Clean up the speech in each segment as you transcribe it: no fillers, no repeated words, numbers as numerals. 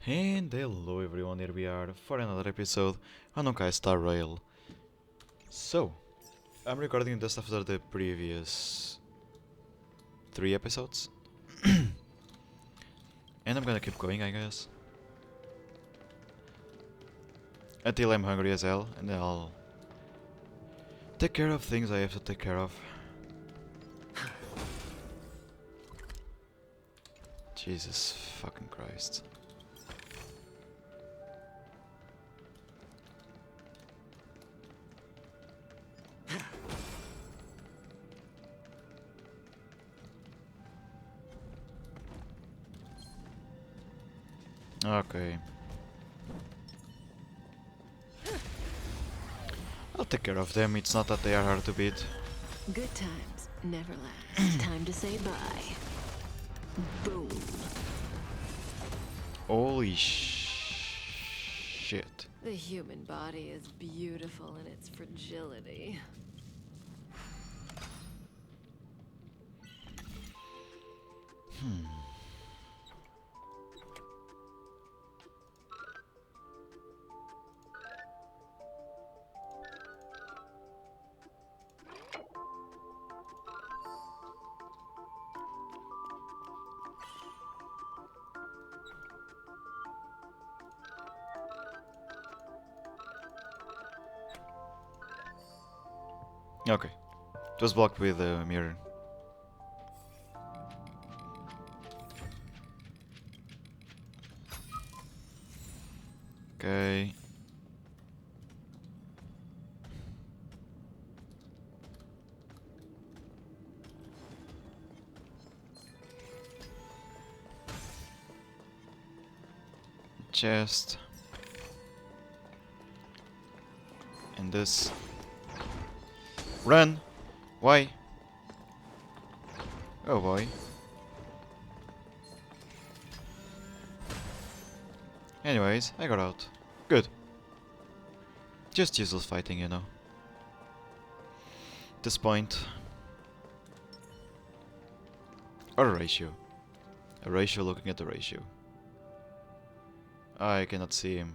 And hello everyone, here we are for another episode on Honkai Star Rail. So, I'm recording this after the previous 3 episodes. And I'm gonna keep going, I guess. Until I'm hungry as hell, and then I'll take care of things I have to take care of. Jesus fucking Christ. Okay. I'll take care of them, it's not that they are hard to beat. Good times never last. Time to say bye. Boom. Holy shit. The human body is beautiful in its fragility. Okay. It was blocked with a mirror. Okay. Chest. And this. Run! Why? Oh boy. Anyways, I got out. Good. Just useless fighting, you know. At this point. Or a ratio. A ratio looking at the ratio. I cannot see him.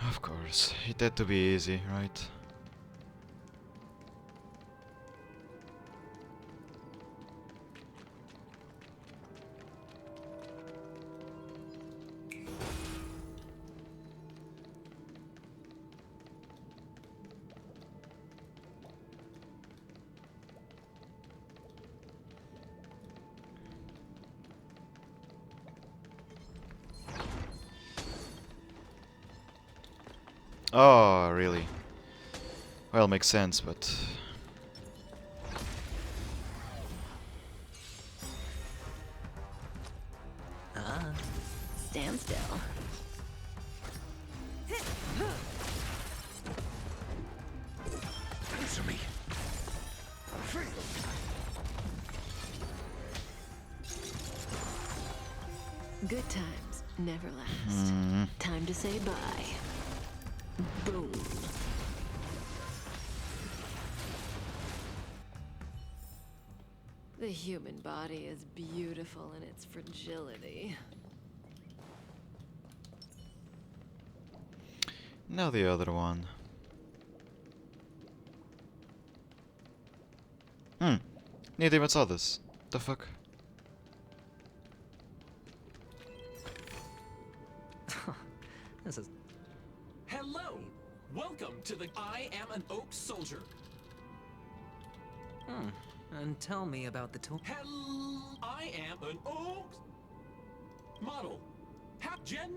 Of course, it had to be easy, right? Oh, really? Well, makes sense, but... Stand still. Answer me. Good times never last. Time to say bye. Boom. The human body is beautiful in its fragility. Now the other one. Neither even saw this. The fuck? This is... Hello! Welcome to the I Am an Oak Soldier. And tell me about the tool. I am an oak model. Gen.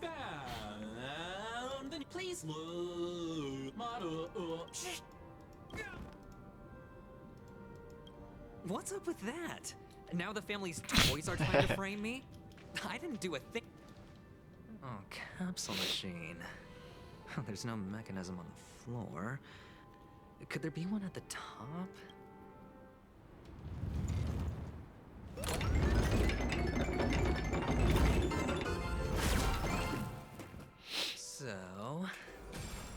Found. Then please look. Model. What's up with that? Now the family's toys are trying to frame me? I didn't do a thing. Oh, capsule machine. There's no mechanism on the floor. Could there be one at the top? So,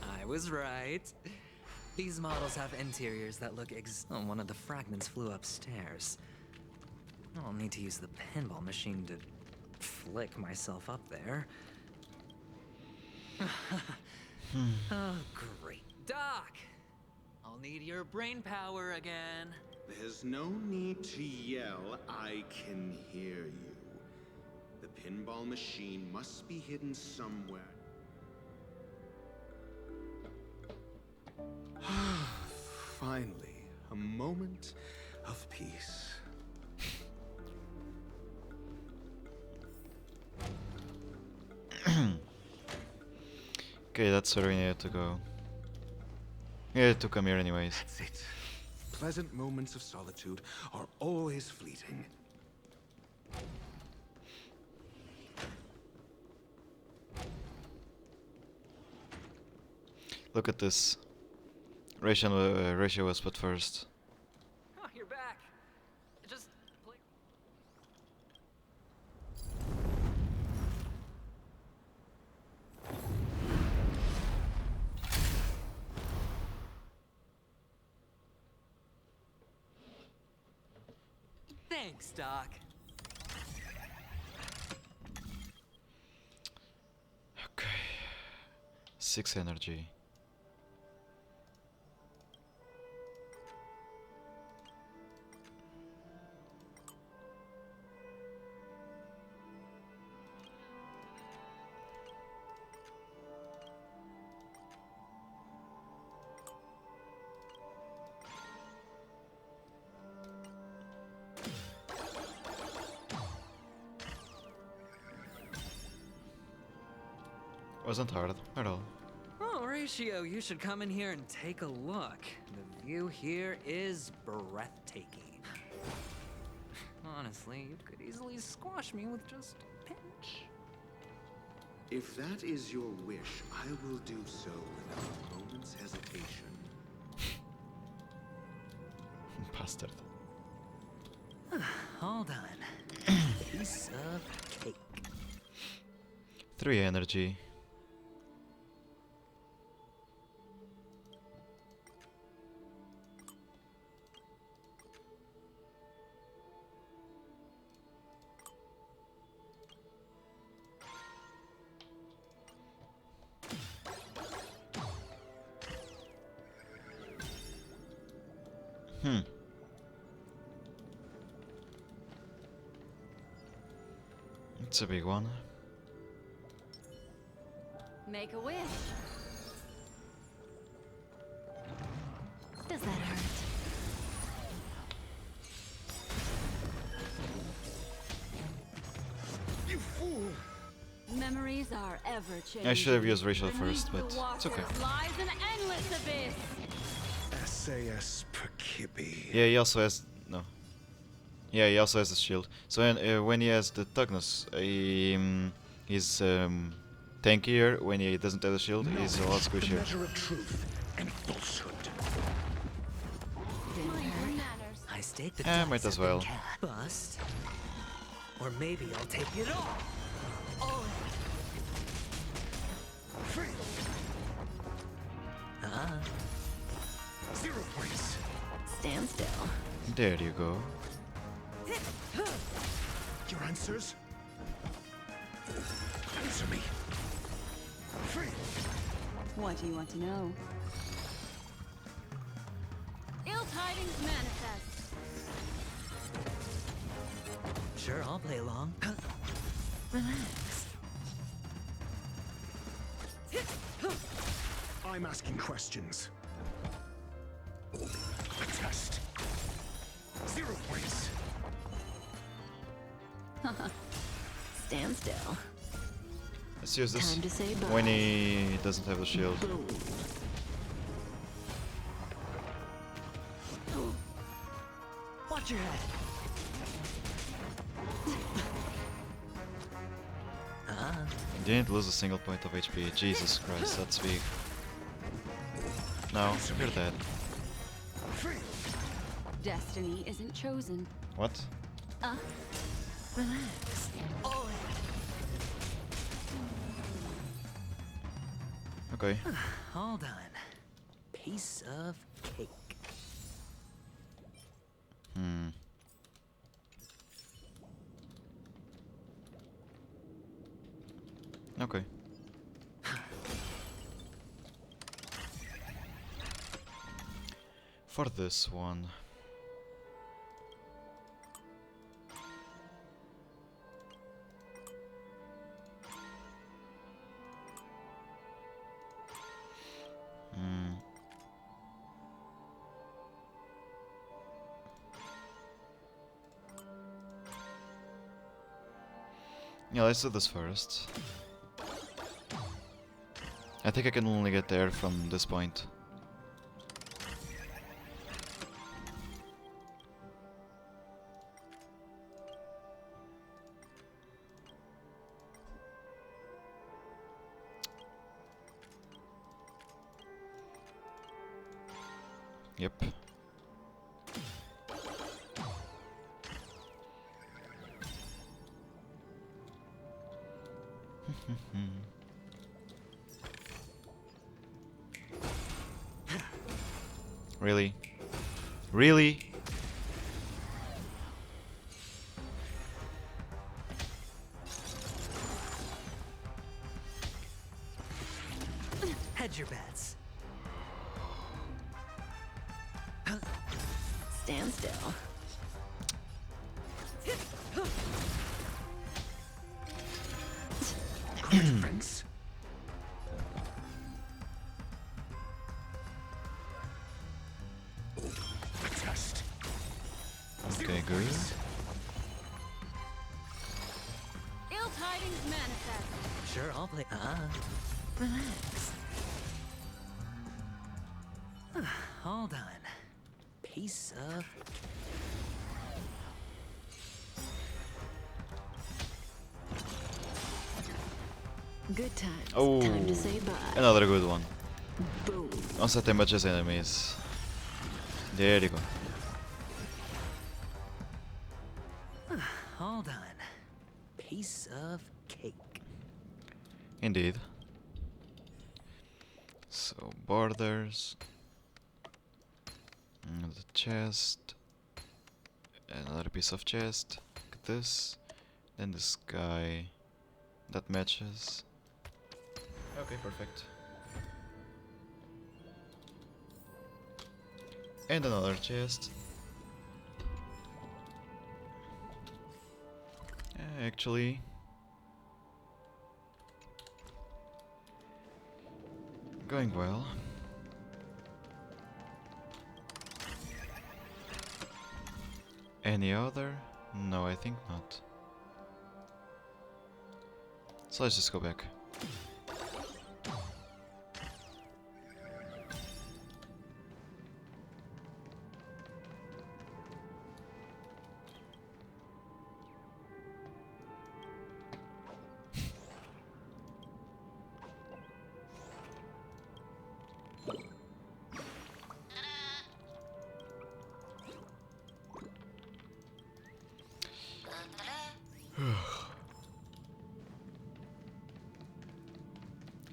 I was right. These models have interiors that look oh, one of the fragments flew upstairs. I'll need to use the pinball machine to flick myself up there. Oh, great. Doc! I'll need your brain power again. There's no need to yell. I can hear you. The pinball machine must be hidden somewhere. Finally, a moment of peace. Okay, that's where we need to go. Yeah, to come here anyways. That's it. Pleasant moments of solitude are always fleeting. Look at this. Ratio was put first. Oh, you're back. Just play. Thanks, Doc. Okay. 6 energy. Wasn't hard at all. Oh, Ratio, you should come in here and take a look. The view here is breathtaking. Honestly, you could easily squash me with just a pinch. If that is your wish, I will do so without a moment's hesitation. Bastard. All done. Piece of cake. 3 energy. It's a big one. Make a wish. Does that hurt? You fool! Memories are ever changing. I should have used Rachel Beneath first, the but it's waters okay. lies an endless abyss. SAS Perkibi. Yeah, he also has no. Yeah, he also has the shield. So when he has the toughness, he's tankier. When he doesn't have the shield, he's a lot The squishier. measure of truth and falsehood. I stake the Might dice as at the well. cat bust. Or maybe I'll take it all. Oh. Free! Ah. 0 points. Stand still. There you go. Your answers? Answer me. Free! What do you want to know? Ill tidings manifest. Sure, I'll play along. Relax. I'm asking questions. A test. 0 points. Stand still. Let's use this Time to say bye. when he doesn't have the shield. Watch your head. Didn't lose a single point of HP. Jesus Christ, that's weak. No, you're dead. Free! Destiny isn't chosen. What? Relax. Oh. Okay. All done. piece of cake. Hmm. Okay. For this one. Hmm. Yeah, let's do this first. I think I can only get there from this point. Yep. Really? Really? Hedge your bets. Stand still. Prince. Test. Okay, good. Ill tidings manifest. Sure, I'll play. Relax. All done. Piece of. Good times. Oh, Time to say bye. another good one. Boom. Don't set them much as enemies. There you go. All done. Piece of cake. Indeed. So, borders. The chest. Another piece of chest. Look at this. Then this guy. That matches. Okay, perfect. And another chest. Actually, going well. Any other? No, I think not. So let's just go back.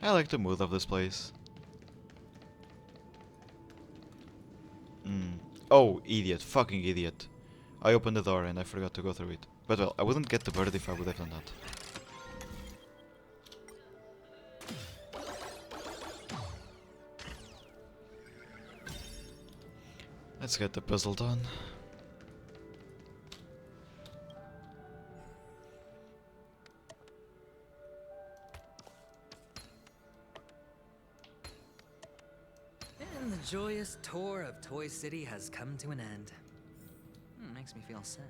I like the mood of this place. Oh, idiot. Fucking idiot. I opened the door and I forgot to go through it. But well, I wouldn't get the bird if I would have done that. Let's get the puzzle done. And the joyous tour of Toy City has come to an end. Makes me feel sad.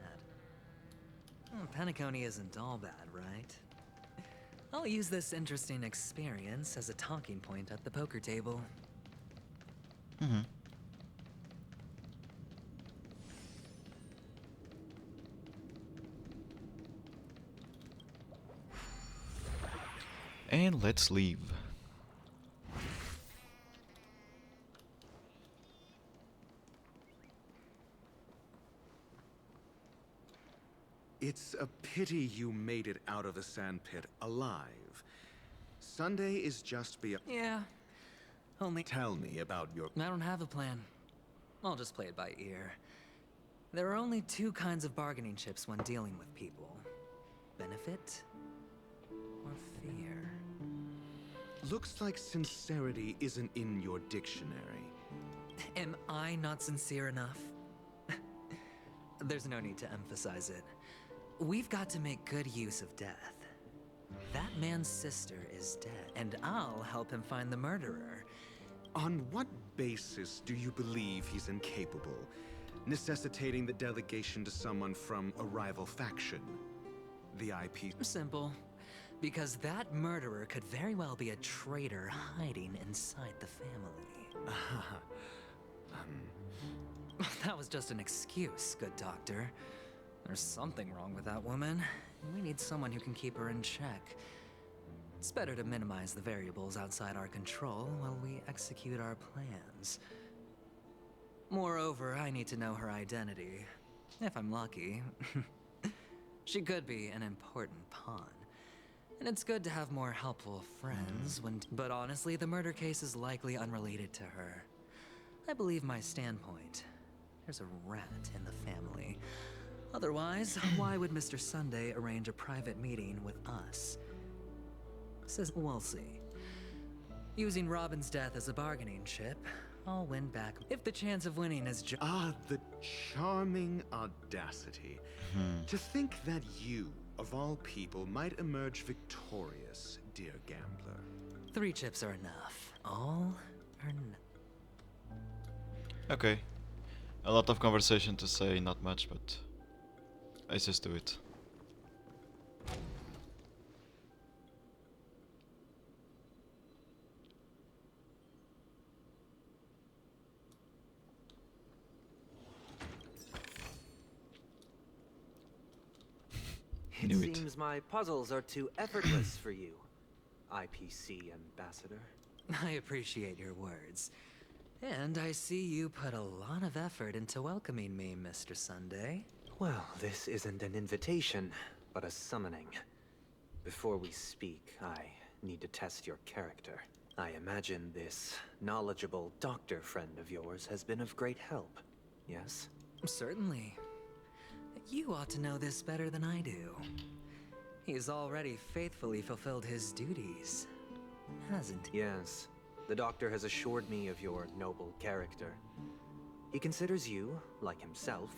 Penacony isn't all bad, right? I'll use this interesting experience as a talking point at the poker table. And let's leave. It's a pity you made it out of the sandpit alive. Sunday is just beyond. Yeah, Only Tell me about your... I don't have a plan. I'll just play it by ear. There are only two kinds of bargaining chips when dealing with people. Benefit or fear. Looks like sincerity isn't in your dictionary. Am I not sincere enough? There's no need to emphasize it. We've got to make good use of death. That man's sister is dead, and I'll help him find the murderer. On what basis do you believe he's incapable, necessitating the delegation to someone from a rival faction? The IP... Simple. Because that murderer could very well be a traitor hiding inside the family. That was just an excuse, good doctor. There's something wrong with that woman. We need someone who can keep her in check. It's better to minimize the variables outside our control while we execute our plans. Moreover, I need to know her identity. If I'm lucky. She could be an important pawn. And it's good to have more helpful friends when... But honestly, the murder case is likely unrelated to her. I believe my standpoint. There's a rat in the family. Otherwise, why would Mr. Sunday arrange a private meeting with us? Says we'll see. Using Robin's death as a bargaining chip, I'll win back. If the chance of winning is the charming audacity. To think that you, of all people, might emerge victorious, dear gambler. 3 chips are enough. All or none. Okay. A lot of conversation to say, not much, but let's just do it. It Knew it. seems my puzzles are too effortless for you, IPC ambassador. I appreciate your words. And I see you put a lot of effort into welcoming me, Mr. Sunday. Well, this isn't an invitation, but a summoning. Before we speak, I need to test your character. I imagine this knowledgeable doctor friend of yours has been of great help, yes? Certainly. You ought to know this better than I do. He's already faithfully fulfilled his duties, hasn't he? Yes. The doctor has assured me of your noble character. He considers you, like himself,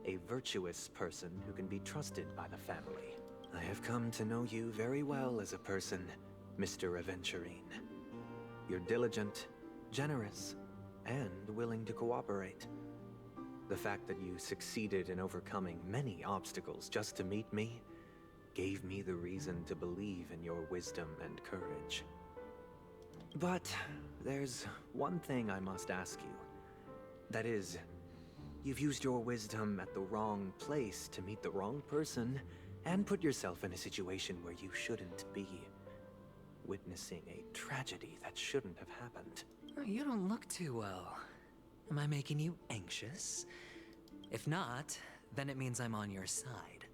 a virtuous person who can be trusted by the family. I have come to know you very well as a person, Mr. Aventurine. You're diligent, generous, and willing to cooperate. The fact that you succeeded in overcoming many obstacles just to meet me gave me the reason to believe in your wisdom and courage. But there's one thing I must ask you. That is, you've used your wisdom at the wrong place to meet the wrong person and put yourself in a situation where you shouldn't be. Witnessing a tragedy that shouldn't have happened. You don't look too well. Am I making you anxious? If not, then it means I'm on your side.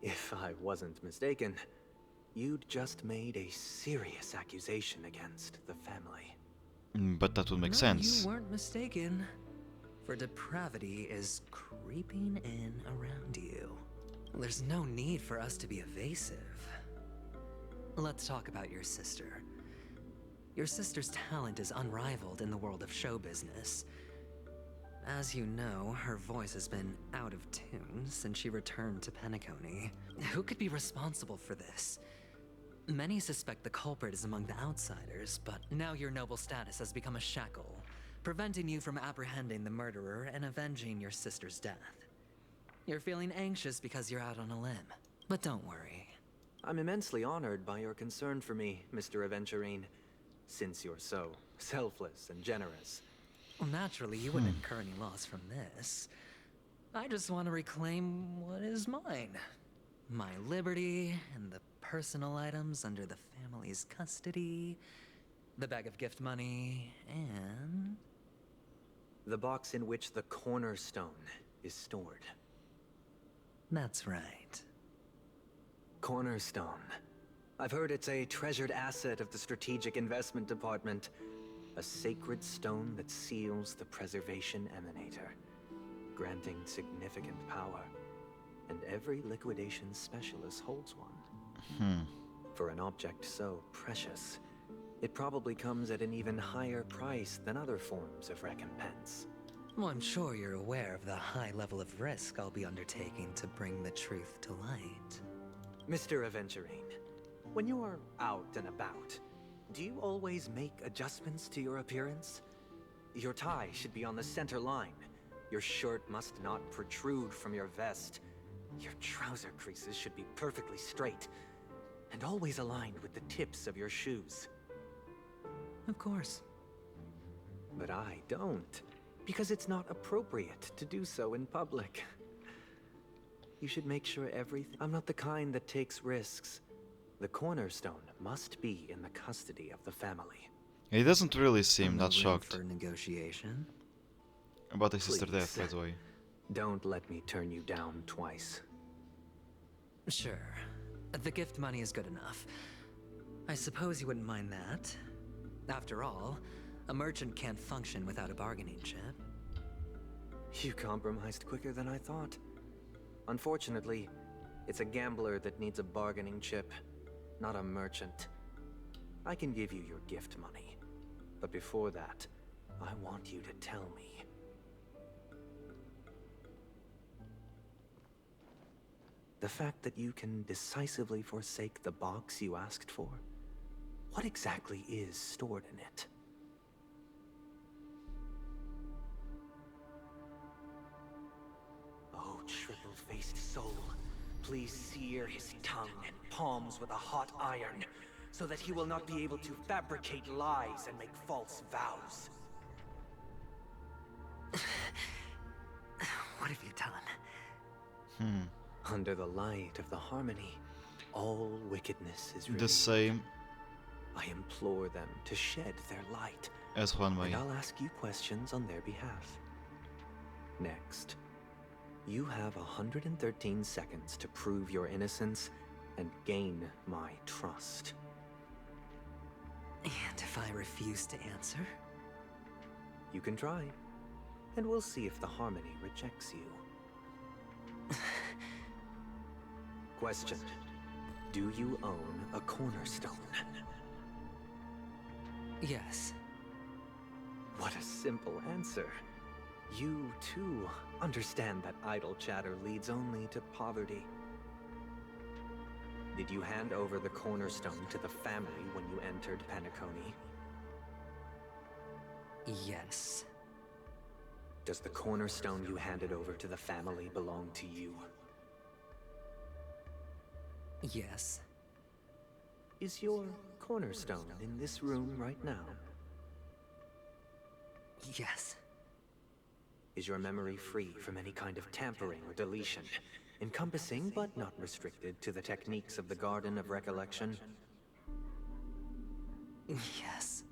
If I wasn't mistaken, you'd just made a serious accusation against the family. But that would make No, sense. You weren't mistaken. For depravity is creeping in around you. There's no need for us to be evasive. Let's talk about your sister. Your sister's talent is unrivaled in the world of show business. As you know, her voice has been out of tune since she returned to Penacony. Who could be responsible for this? Many suspect the culprit is among the outsiders, but now your noble status has become a shackle, preventing you from apprehending the murderer and avenging your sister's death. You're feeling anxious because you're out on a limb, but don't worry. I'm immensely honored by your concern for me, Mr. Aventurine, since you're so selfless and generous. Well, naturally, you wouldn't incur any loss from this. I just want to reclaim what is mine. My liberty and the personal items under the family's custody, the bag of gift money, and... The box in which the cornerstone is stored. That's right. Cornerstone. I've heard it's a treasured asset of the Strategic Investment Department. A sacred stone that seals the preservation emanator, granting significant power. And every liquidation specialist holds one. For an object so precious, it probably comes at an even higher price than other forms of recompense. Well, I'm sure you're aware of the high level of risk I'll be undertaking to bring the truth to light. Mr. Aventurine, when you're out and about, do you always make adjustments to your appearance? Your tie should be on the center line. Your shirt must not protrude from your vest. Your trouser creases should be perfectly straight, and always aligned with the tips of your shoes. Of course. But I don't, because it's not appropriate to do so in public. You should make sure everything... I'm not the kind that takes risks. The cornerstone must be in the custody of the family. He doesn't really seem No that room shocked for negotiation. about his sister Please. death, by the way. Don't let me turn you down twice. Sure. The gift money is good enough. I suppose you wouldn't mind that. After all, a merchant can't function without a bargaining chip. You compromised quicker than I thought. Unfortunately, it's a gambler that needs a bargaining chip, not a merchant. I can give you your gift money, but before that, I want you to tell me. The fact that you can decisively forsake the box you asked for, what exactly is stored in it? Oh, triple-faced soul, please sear his tongue and palms with a hot iron, so that he will not be able to fabricate lies and make false vows. What have you done? Under the light of the harmony, all wickedness is The revealed. same I implore them to shed their light, as Juan and May. I'll ask you questions on their behalf. Next, you have 113 seconds to prove your innocence and gain my trust. And if I refuse to answer? You can try, and we'll see if the harmony rejects you. Question. Do you own a cornerstone? Yes. What a simple answer. You, too, understand that idle chatter leads only to poverty. Did you hand over the cornerstone to the family when you entered Penacony? Yes. Does the cornerstone you handed over to the family belong to you? Yes. Is your cornerstone in this room right now? Yes. Is your memory free from any kind of tampering or deletion, encompassing but not restricted to the techniques of the Garden of Recollection? Yes.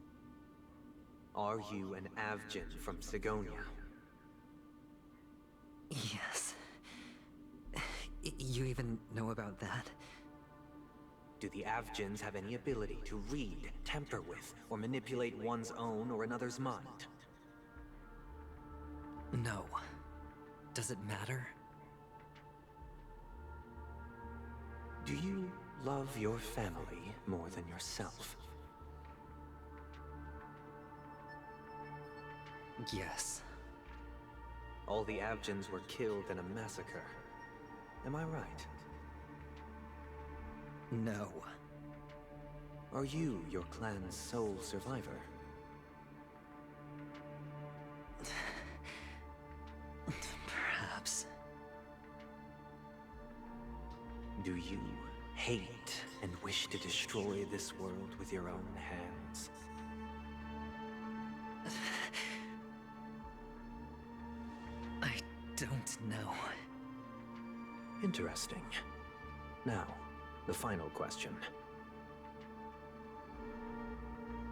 Are you an Avgin from Sigonia? Yes. You even know about that? Do the Avgins have any ability to read, tamper with, or manipulate one's own or another's mind? No. Does it matter? Do you love your family more than yourself? Yes. All the Avgins were killed in a massacre. Am I right? No. Are you your clan's sole survivor? Perhaps. Do you hate and wish to destroy this world with your own hands? I don't know. Interesting. Now, the final question.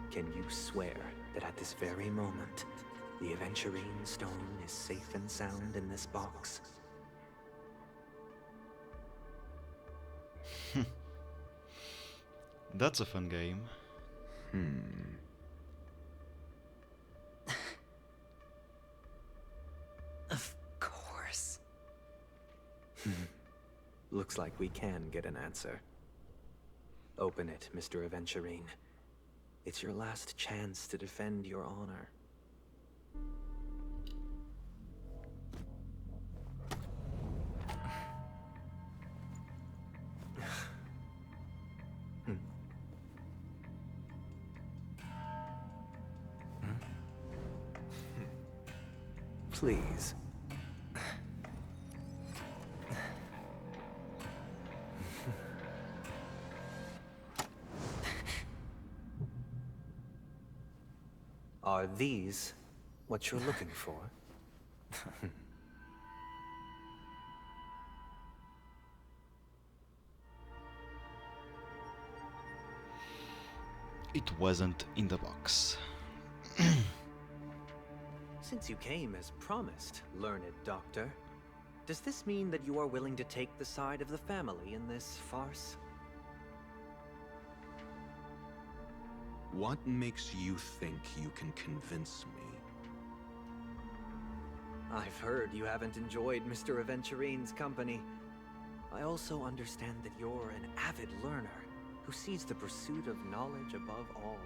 Can you swear that at this very moment, the Aventurine stone is safe and sound in this box? That's a fun game. Looks like we can get an answer. Open it, Mr. Aventurine. It's your last chance to defend your honor. Please. Are these what you're looking for? It wasn't in the box. Since you came as promised, learned doctor, does this mean that you are willing to take the side of the family in this farce? What makes you think you can convince me? I've heard you haven't enjoyed Mr. Aventurine's company. I also understand that you're an avid learner who sees the pursuit of knowledge above all.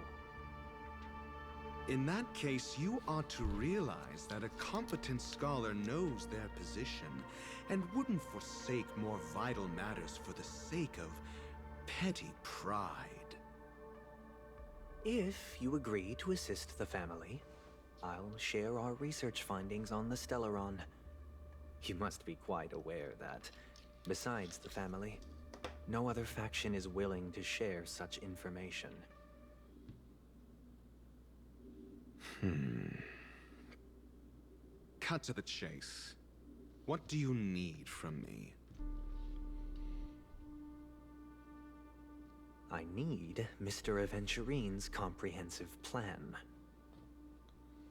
In that case, you ought to realize that a competent scholar knows their position and wouldn't forsake more vital matters for the sake of petty pride. If you agree to assist the family, I'll share our research findings on the Stellaron. You must be quite aware that, besides the family, no other faction is willing to share such information. Cut to the chase. What do you need from me? I need Mr. Aventurine's comprehensive plan.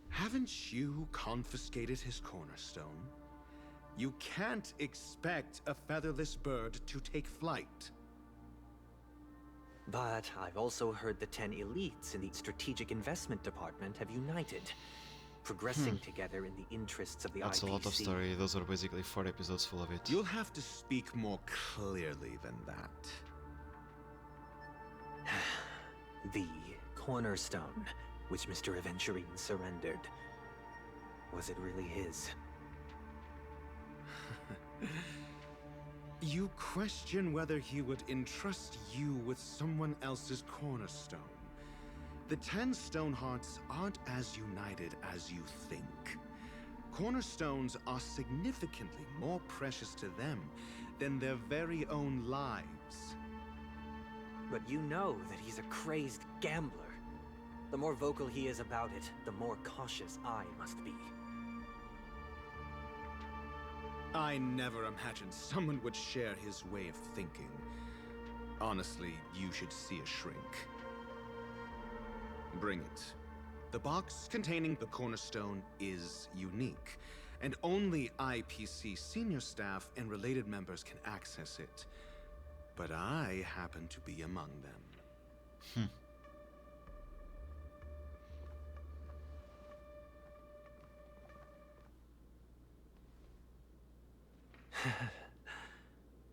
Haven't you confiscated his cornerstone? You can't expect a featherless bird to take flight. But I've also heard the 10 elites in the Strategic Investment Department have united, progressing together in the interests of the That's IPC. a lot of story. Those are basically 4 episodes full of it. You'll have to speak more clearly than that. The cornerstone, which Mr. Aventurine surrendered. Was it really his? You question whether he would entrust you with someone else's cornerstone. The 10 Stonehearts aren't as united as you think. Cornerstones are significantly more precious to them than their very own lives. But you know that he's a crazed gambler. The more vocal he is about it, the more cautious I must be. I never imagined someone would share his way of thinking. Honestly, you should see a shrink. Bring it. The box containing the cornerstone is unique, and only IPC senior staff and related members can access it. But I happen to be among them.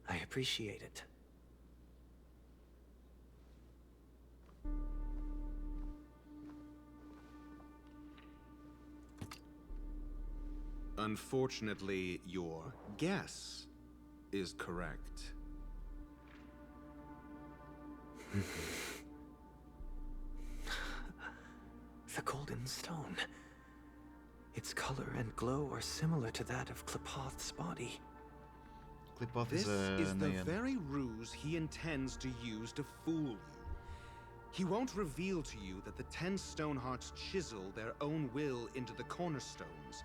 I appreciate it. Unfortunately, your guess is correct. The golden stone. Its color and glow are similar to that of Klepoth's body. Klepoth This is is the Nean. very ruse he intends to use to fool you. He won't reveal to you that the 10 Stonehearts chisel their own will into the cornerstones,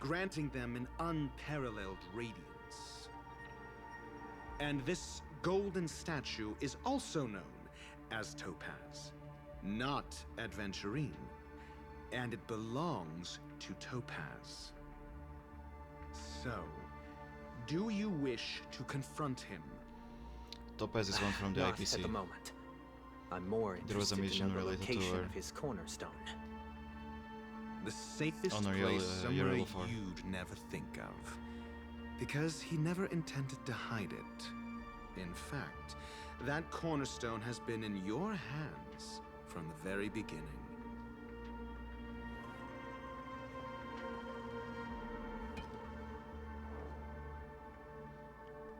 granting them an unparalleled radiance. And this golden statue is also known as Topaz, not Adventurine, and it belongs to Topaz. So, do you wish to confront him? Topaz is one from the Not IPC. at the moment. I'm more There was a interested to mission know the related to location her. of his cornerstone. The safest On a place Yellow somewhere Far. you'd never think of. because he never intended to hide it. In fact, that cornerstone has been in your hands from the very beginning.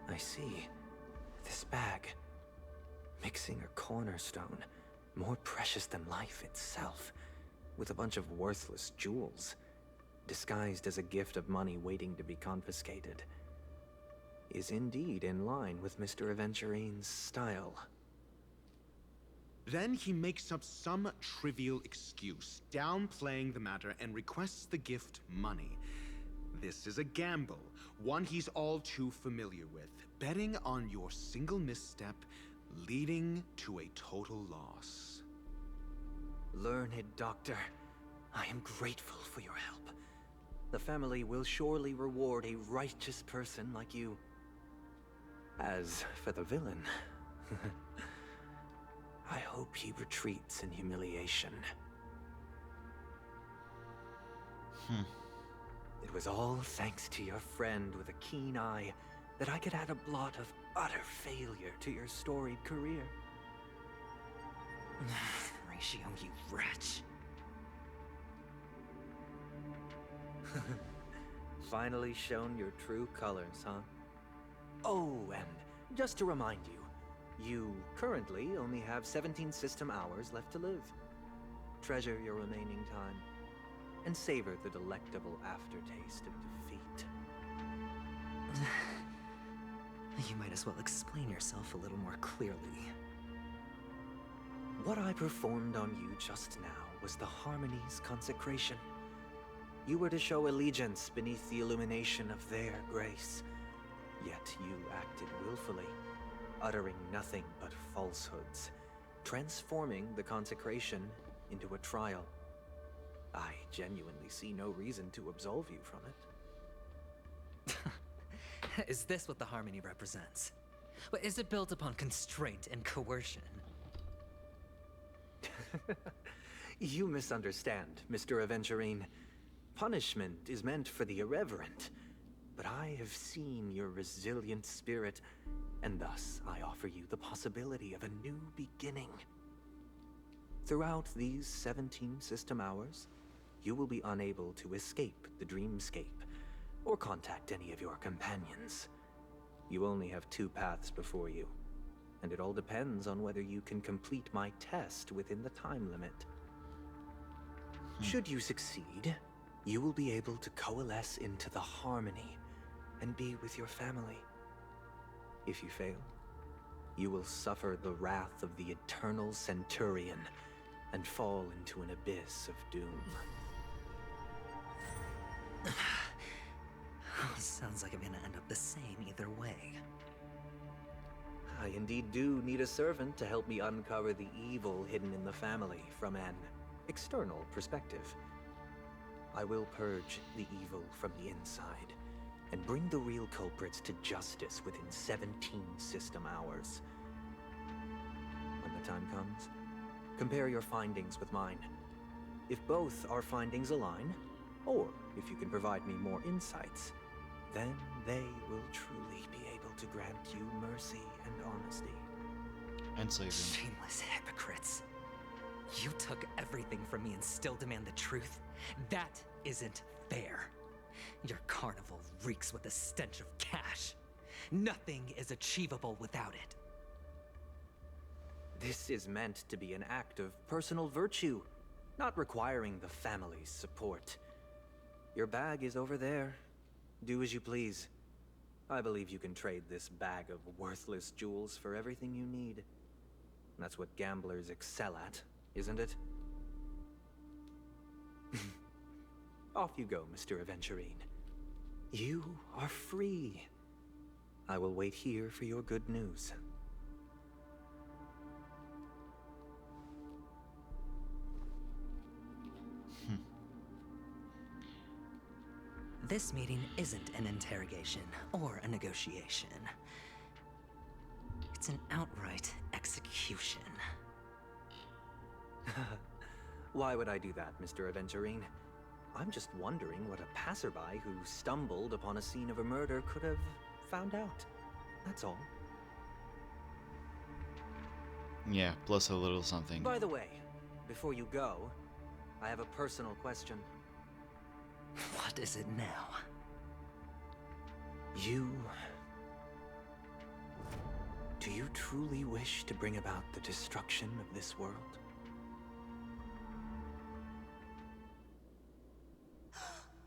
I see. This bag. Mixing a cornerstone, more precious than life itself, with a bunch of worthless jewels, disguised as a gift of money waiting to be confiscated, is indeed in line with Mr. Aventurine's style. Then he makes up some trivial excuse, downplaying the matter, and requests the gift money. This is a gamble, one he's all too familiar with, betting on your single misstep, leading to a total loss. Learned Doctor, I am grateful for your help. The family will surely reward a righteous person like you. As for the villain, I hope he retreats in humiliation. It was all thanks to your friend with a keen eye that I could add a blot of utter failure to your storied career. Ratio, you wretch. Finally shown your true colors, huh? Oh, and just to remind you, you currently only have 17 system hours left to live. Treasure your remaining time, and savor the delectable aftertaste of defeat. You might as well explain yourself a little more clearly. What I performed on you just now was the Harmony's consecration. You were to show allegiance beneath the illumination of their grace. Yet you acted willfully, uttering nothing but falsehoods, transforming the consecration into a trial. I genuinely see no reason to absolve you from it. Is this what the Harmony represents? But is it built upon constraint and coercion? You misunderstand, Mr. Aventurine. Punishment is meant for the irreverent. But I have seen your resilient spirit, and thus I offer you the possibility of a new beginning. Throughout these 17 system hours, you will be unable to escape the dreamscape, or contact any of your companions. You only have 2 paths before you, and it all depends on whether you can complete my test within the time limit. Should you succeed, you will be able to coalesce into the Harmony and be with your family. If you fail, you will suffer the wrath of the Eternal Centurion and fall into an abyss of doom. Sounds like I'm gonna end up the same either way. I indeed do need a servant to help me uncover the evil hidden in the family from an external perspective. I will purge the evil from the inside and bring the real culprits to justice within 17 system hours. When the time comes, compare your findings with mine. If both our findings align, or if you can provide me more insights, then they will truly be able to grant you mercy and honesty. And save him. Shameless hypocrites. You took everything from me and still demand the truth? That isn't fair. Your carnival reeks with the stench of cash. Nothing is achievable without it. This is meant to be an act of personal virtue, not requiring the family's support. Your bag is over there. Do as you please. I believe you can trade this bag of worthless jewels for everything you need. That's what gamblers excel at, isn't it? Off you go, Mr. Aventurine. You are free. I will wait here for your good news. This meeting isn't an interrogation or a negotiation. It's an outright execution. Why would I do that, Mr. Aventurine? I'm just wondering what a passerby who stumbled upon a scene of a murder could have found out. That's all. Yeah, plus a little something. By the way, before you go, I have a personal question. What is it now? Do you truly wish to bring about the destruction of this world?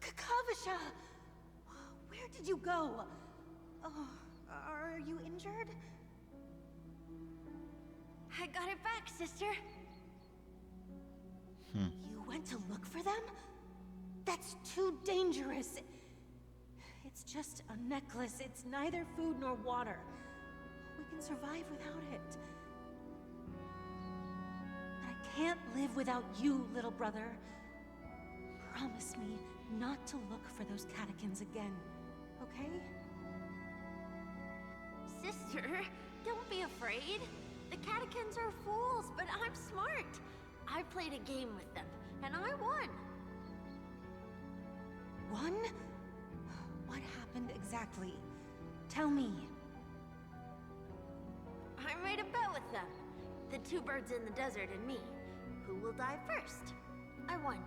Kakavasha! Where did you go? Oh, are you injured? I got it back, sister. You went to look for them? That's too dangerous. It's just a necklace. It's neither food nor water. We can survive without it. But I can't live without you, little brother. Promise me not to look for those catechins again, okay? Sister, don't be afraid. The catechins are fools, but I'm smart. I played a game with them, and I won. Won? What happened exactly? Tell me. I made a bet with them. The two birds in the desert and me. Who will die first? I won.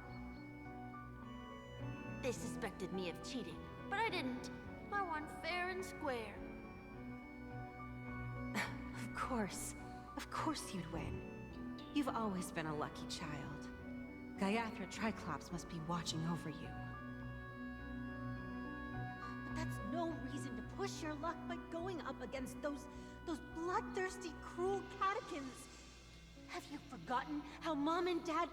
They suspected me of cheating, but I didn't. I won fair and square. Of course you'd win. You've always been a lucky child. Gaiathra Triclops must be watching over you. But that's no reason to push your luck by going up against those bloodthirsty, cruel catechins. Have you forgotten how Mom and Dad...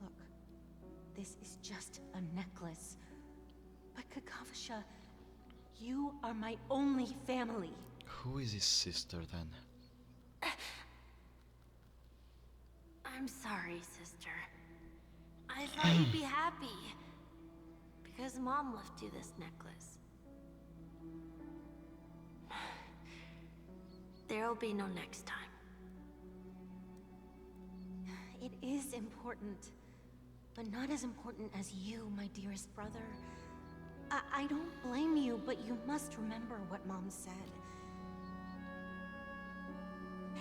Look, this is just a necklace. But Kakavasha, you are my only family. Who is his sister then? I'm sorry, sister. I thought you'd be happy. Because Mom left you this necklace. There'll be no next time. It is important, but not as important as you, my dearest brother. I don't blame you, but you must remember what Mom said.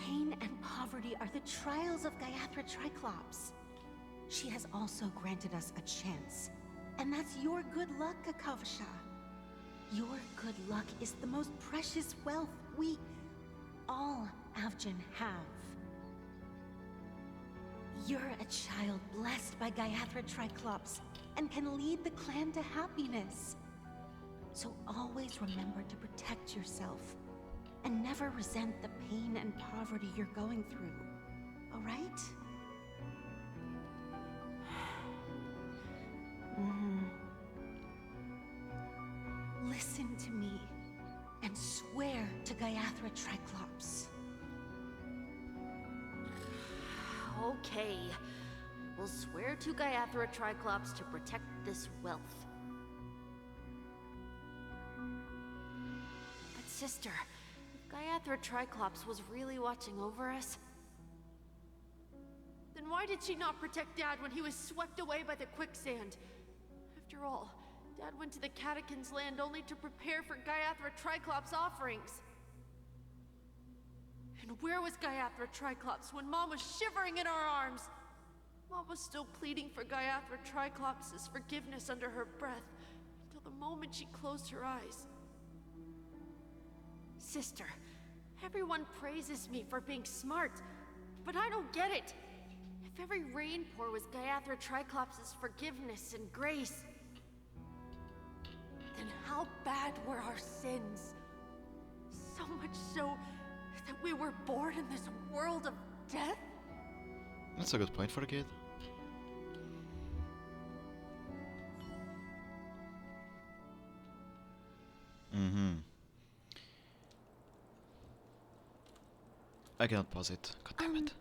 Pain and poverty are the trials of Gaiathra Triclops. She has also granted us a chance. And that's your good luck, Kakavasha. Your good luck is the most precious wealth we, all Avgin, have. You're a child blessed by Gaiathra Triclops and can lead the clan to happiness. So always remember to protect yourself and never resent the pain and poverty you're going through, all right? Listen to me and swear to Gaiathra Triclops. Okay. We'll swear to Gaiathra Triclops to protect this wealth. But sister, if Gaiathra Triclops was really watching over us, then why did she not protect Dad when he was swept away by the quicksand? After all, Dad went to the Catechins' land only to prepare for Gaiathra Triclops' offerings. And where was Gaiathra Triclops when Mom was shivering in our arms? Mom was still pleading for Gaiathra Triclops' forgiveness under her breath until the moment she closed her eyes. Sister, everyone praises me for being smart, but I don't get it. If every rainpour was Gaiathra Triclops' forgiveness and grace, then how bad were our sins? So much so that we were born in this world of death? That's a good point for a kid. I cannot pause it. God damn it.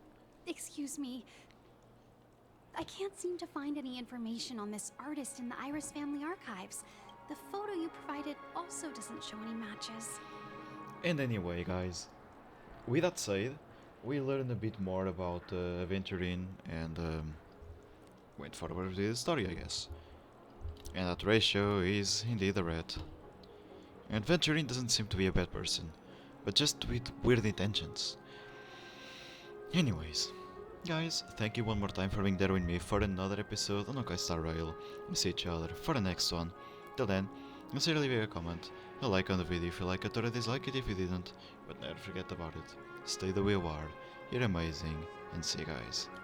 Excuse me. I can't seem to find any information on this artist in the Iris family archives. The photo you provided also doesn't show any matches. And anyway, guys, with that said, we learn a bit more about Aventurine and went forward with the story, I guess. And that Ratio is indeed a rat. And Aventurine doesn't seem to be a bad person, but just with weird intentions. Anyways, guys, thank you one more time for being there with me for another episode on Honkai Star Rail. We'll see each other for the next one. Till then, consider leaving a comment, a like on the video if you like it or a dislike it if you didn't, but never forget about it. Stay the way you are, you're amazing, and see you guys.